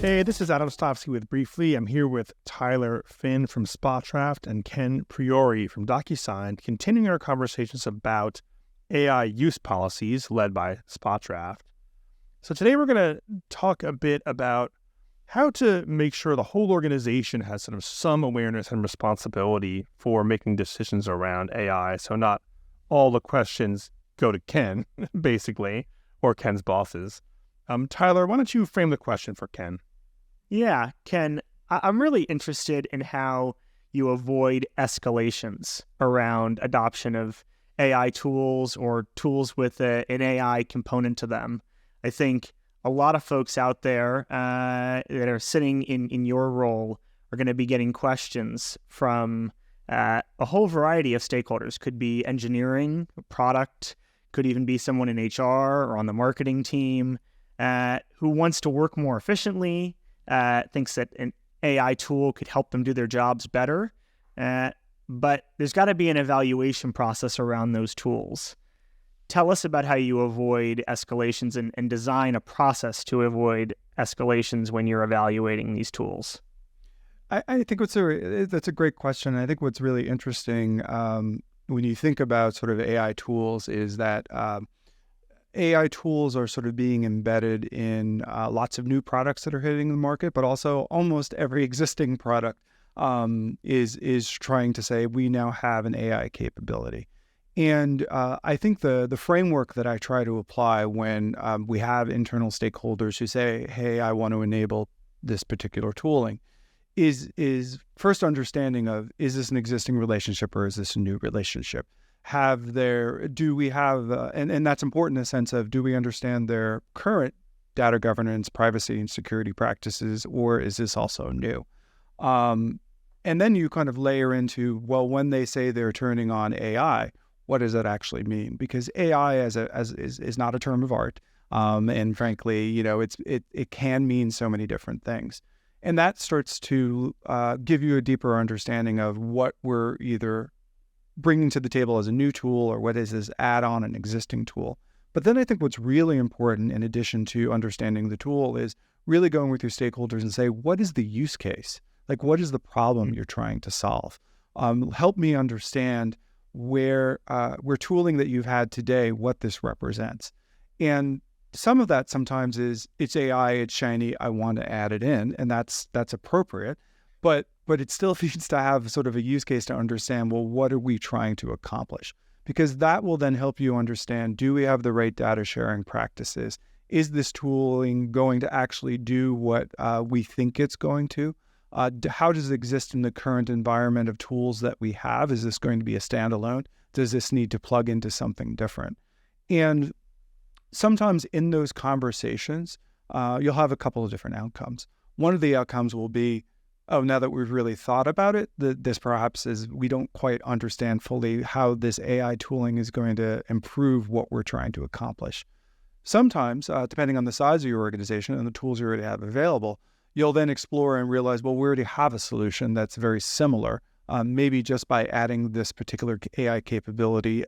Hey, this is Adam Stofsky with Briefly. I'm here with Tyler Finn from SpotDraft and Ken Priore from DocuSign, continuing our conversations about AI use policies led by SpotDraft. So today we're going to talk a bit about how to make sure the whole organization has sort of some awareness and responsibility for making decisions around AI. So not all the questions go to Ken, basically, or Ken's bosses. Tyler, why don't you frame the question for Ken? Yeah, Ken, I'm really interested in how you avoid escalations around adoption of AI tools or tools with an AI component to them. I think a lot of folks out there that are sitting in your role are going to be getting questions from a whole variety of stakeholders. Could be engineering, product, could even be someone in HR or on the marketing team who wants to work more efficiently, thinks that an AI tool could help them do their jobs better. But there's got to be an evaluation process around those tools. Tell us about how you avoid escalations and design a process to avoid escalations when you're evaluating these tools. I think that's a great question. I think what's really interesting when you think about sort of AI tools is that AI tools are sort of being embedded in lots of new products that are hitting the market, but also almost every existing product is trying to say we now have an AI capability. And I think the framework that I try to apply when we have internal stakeholders who say, hey, I want to enable this particular tooling is first understanding of, is this an existing relationship or is this a new relationship? Do we have, and that's important in the sense of, do we understand their current data governance, privacy, and security practices, or is this also new? And then you kind of layer into, well, when they say they're turning on AI, what does that actually mean? Because AI is not a term of art, and frankly, it can mean so many different things, and that starts to give you a deeper understanding of what we're either bringing to the table as a new tool or what is this add-on an existing tool. But then I think what's really important, in addition to understanding the tool, is really going with your stakeholders and say, what is the use case? Like, what is the problem you're trying to solve? Help me understand where tooling that you've had today, what this represents. And some of that sometimes is, it's AI, it's shiny, I want to add it in, and that's appropriate. But it still needs to have sort of a use case to understand, well, what are we trying to accomplish? Because that will then help you understand, do we have the right data sharing practices? Is this tooling going to actually do what we think it's going to? How does it exist in the current environment of tools that we have? Is this going to be a standalone? Does this need to plug into something different? And sometimes in those conversations, you'll have a couple of different outcomes. One of the outcomes will be, oh, now that we've really thought about it, this perhaps is, we don't quite understand fully how this AI tooling is going to improve what we're trying to accomplish. Sometimes, depending on the size of your organization and the tools you already have available, you'll then explore and realize, well, we already have a solution that's very similar. Maybe just by adding this particular AI capability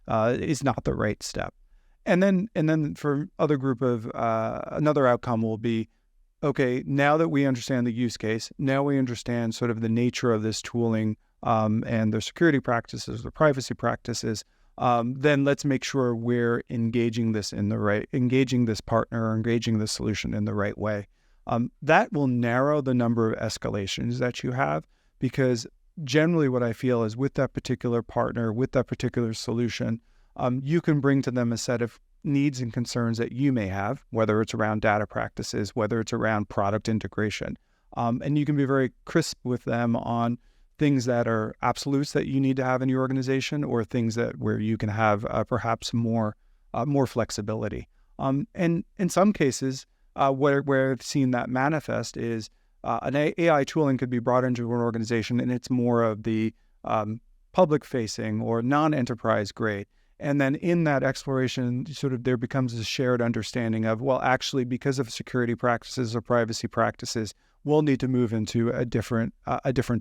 is not the right step. And then for other group of, another outcome will be, okay, now that we understand the use case, now we understand sort of the nature of this tooling and their security practices, their privacy practices, then let's make sure we're engaging this partner or engaging this solution in the right way. That will narrow the number of escalations that you have, because generally what I feel is with that particular partner, with that particular solution, you can bring to them a set of needs and concerns that you may have, whether it's around data practices, whether it's around product integration. And you can be very crisp with them on things that are absolutes that you need to have in your organization, or things where you can have perhaps more flexibility. And in some cases, where I've seen that manifest is an AI tooling could be brought into an organization and it's more of the public-facing or non-enterprise grade. And then in that exploration, sort of there becomes a shared understanding of, well, actually, because of security practices or privacy practices, we'll need to move into a different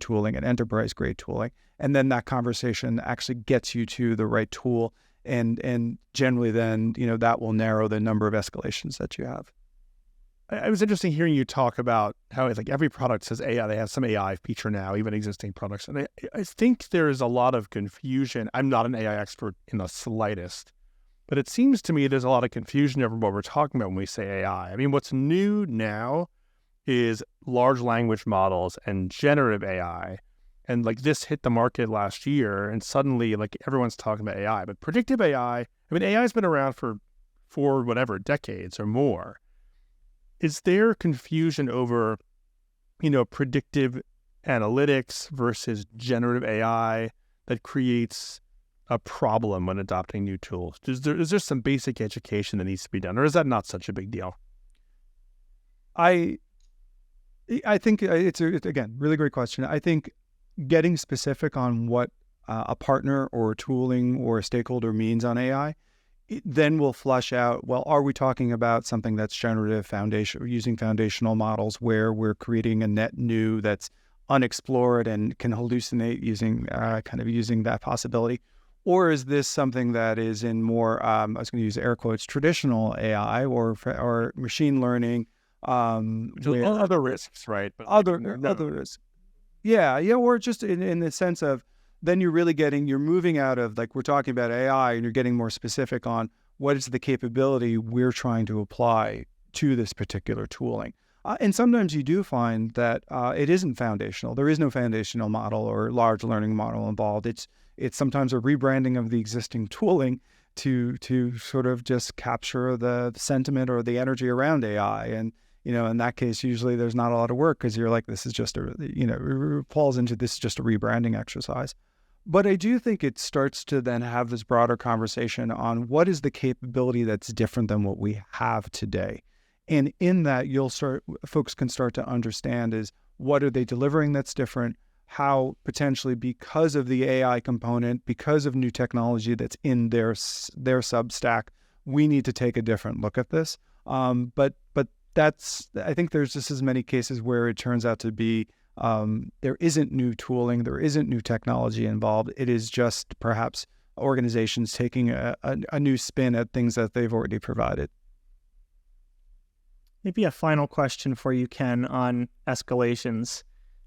tooling, an enterprise-grade tooling. And then that conversation actually gets you to the right tool. And generally then, that will narrow the number of escalations that you have. it was interesting hearing you talk about how it's like every product says AI. They have some AI feature now, even existing products. And I think there's a lot of confusion. I'm not an AI expert in the slightest, but it seems to me there's a lot of confusion over what we're talking about when we say AI. I mean, what's new now is large language models and generative AI. And like this hit the market last year, and suddenly like everyone's talking about AI. But predictive AI, I mean, AI has been around for whatever, decades or more. Is there confusion over, predictive analytics versus generative AI that creates a problem when adopting new tools? Is there some basic education that needs to be done, or is that not such a big deal? I think it's again, really great question. I think getting specific on what a partner or tooling or a stakeholder means on AI, it then will flush out, well, are we talking about something that's generative using foundational models where we're creating a net new that's unexplored and can hallucinate using that possibility? Or is this something that is in more, I was going to use air quotes, traditional AI or machine learning? Other risks, right? But other risks. Yeah, or just in the sense of then you're moving out of, like, we're talking about AI and you're getting more specific on what is the capability we're trying to apply to this particular tooling. And sometimes you do find that it isn't foundational. There is no foundational model or large learning model involved. It's sometimes a rebranding of the existing tooling to sort of just capture the sentiment or the energy around AI. And in that case, usually there's not a lot of work because you're like, this is just it falls into this is just a rebranding exercise. But I do think it starts to then have this broader conversation on what is the capability that's different than what we have today. And in that, folks can start to understand is what are they delivering that's different, how potentially because of the AI component, because of new technology that's in their substack, we need to take a different look at this. But I think there's just as many cases where it turns out to be there isn't new tooling, there isn't new technology involved. It is just perhaps organizations taking a new spin at things that they've already provided. Maybe a final question for you, Ken, on escalations.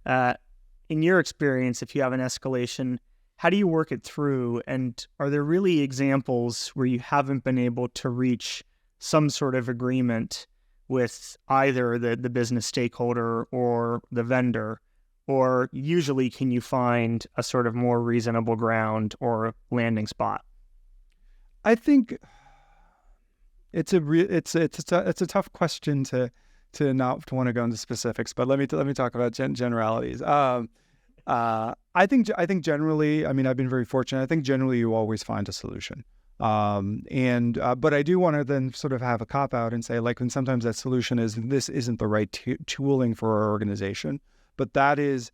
In your experience, if you have an escalation, how do you work it through? And are there really examples where you haven't been able to reach some sort of agreement with either the business stakeholder or the vendor? Or usually can you find a sort of more reasonable ground or landing spot? I think it's a tough question to not want to go into specifics, but let me talk about generalities. I think generally, I mean, I've been very fortunate. I think generally you always find a solution. But I do want to then sort of have a cop out and say, like, when sometimes that solution is this isn't the right tooling for our organization, but that is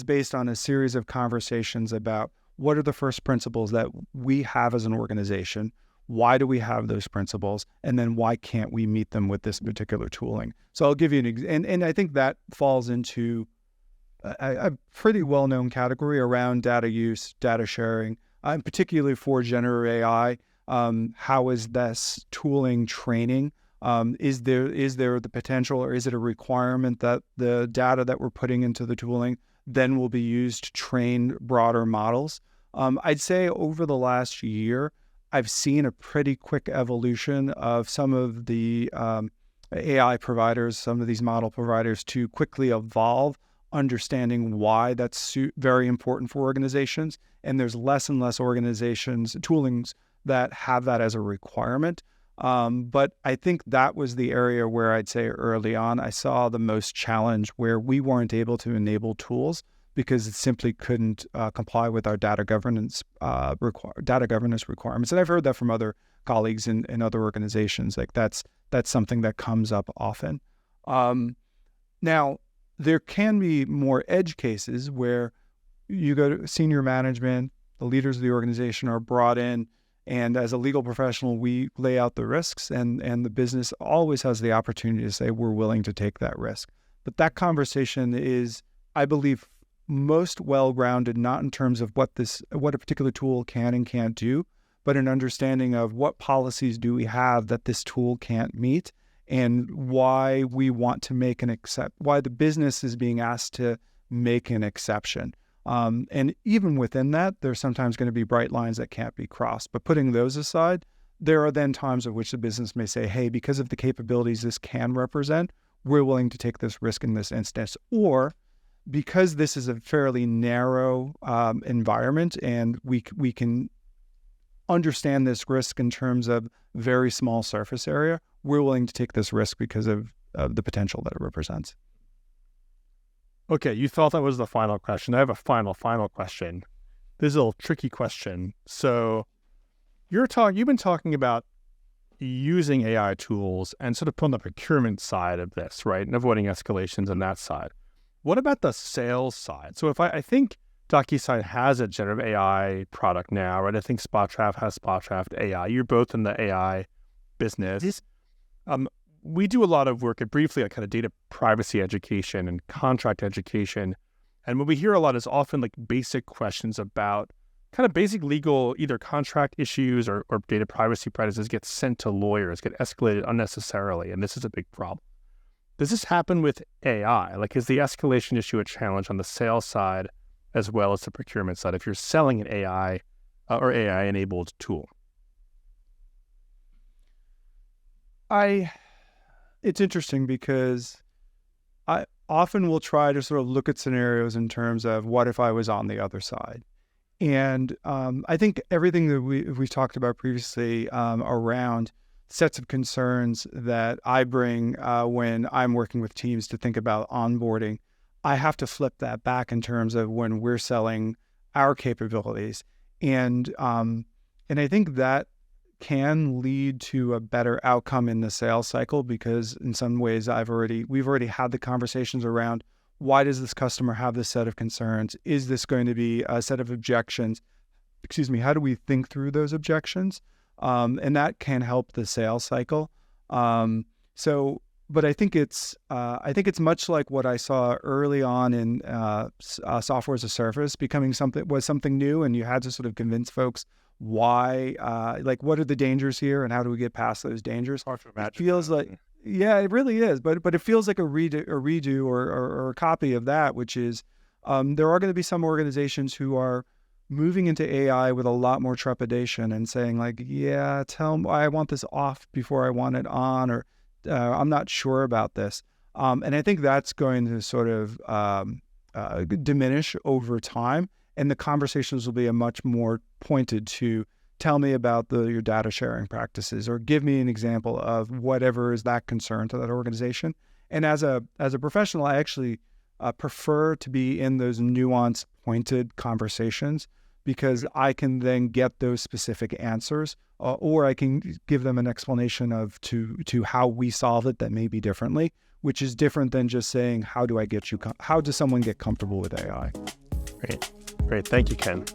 based on a series of conversations about what are the first principles that we have as an organization, why do we have those principles, and then why can't we meet them with this particular tooling? So I'll give you and I think that falls into a pretty well-known category around data use, data sharing. Particularly for generative AI, how is this tooling training? Is there the potential, or is it a requirement that the data that we're putting into the tooling then will be used to train broader models? I'd say over the last year, I've seen a pretty quick evolution of some of the AI providers, some of these model providers to quickly evolve, understanding why that's very important for organizations. And there's less and less organizations, toolings that have that as a requirement. But I think that was the area where I'd say early on, I saw the most challenge where we weren't able to enable tools because it simply couldn't comply with our data governance requirements. And I've heard that from other colleagues in other organizations. Like that's something that comes up often. Now, there can be more edge cases where you go to senior management, the leaders of the organization are brought in, and as a legal professional, we lay out the risks, and the business always has the opportunity to say, we're willing to take that risk. But that conversation is, I believe, most well-grounded, not in terms of what a particular tool can and can't do, but an understanding of what policies do we have that this tool can't meet, and why we want to make why the business is being asked to make an exception. And even within that, there's sometimes going to be bright lines that can't be crossed. But putting those aside, there are then times at which the business may say, hey, because of the capabilities this can represent, we're willing to take this risk in this instance. Or because this is a fairly narrow environment and we can understand this risk in terms of very small surface area, we're willing to take this risk because of the potential that it represents. Okay, you thought that was the final question. I have a final question. This is a little tricky question. So you've been talking about using AI tools and sort of putting the procurement side of this, right? And avoiding escalations on that side. What about the sales side? So if I think DocuSign has a generative AI product now, right? I think SpotDraft has SpotDraft AI. You're both in the AI business. We do a lot of work at Briefly on kind of data privacy education and contract education. And what we hear a lot is often like basic questions about kind of basic legal, either contract issues or data privacy practices get sent to lawyers, get escalated unnecessarily. And this is a big problem. Does this happen with AI? Like, is the escalation issue a challenge on the sales side as well as the procurement side if you're selling an AI or AI-enabled tool? It's interesting because I often will try to sort of look at scenarios in terms of what if I was on the other side. And I think everything that we've talked about previously around sets of concerns that I bring when I'm working with teams to think about onboarding, I have to flip that back in terms of when we're selling our capabilities. And I think that can lead to a better outcome in the sales cycle because in some ways we've already had the conversations around why does this customer have this set of concerns? Is this going to be a set of objections? How do we think through those objections? And that can help the sales cycle. But I think it's much like what I early early on in software as a service becoming something new, and you had to sort of convince folks why, what are the dangers here, and how do we get past those dangers? It feels like, yeah, it really is. But it feels like a redo or a copy of that, which is there are going to be some organizations who are moving into AI with a lot more trepidation and saying like, yeah, tell me I want this off before I want it on, or I'm not sure about this. And I think that's going to sort of diminish over time. And the conversations will be a much more pointed to tell me about your data sharing practices, or give me an example of whatever is that concern to that organization. And as a professional, I actually prefer to be in those nuanced, pointed conversations because I can then get those specific answers, or I can give them an explanation of to how we solve it that may be differently, which is different than just saying, how does someone get comfortable with AI? Great. Thank you, Ken.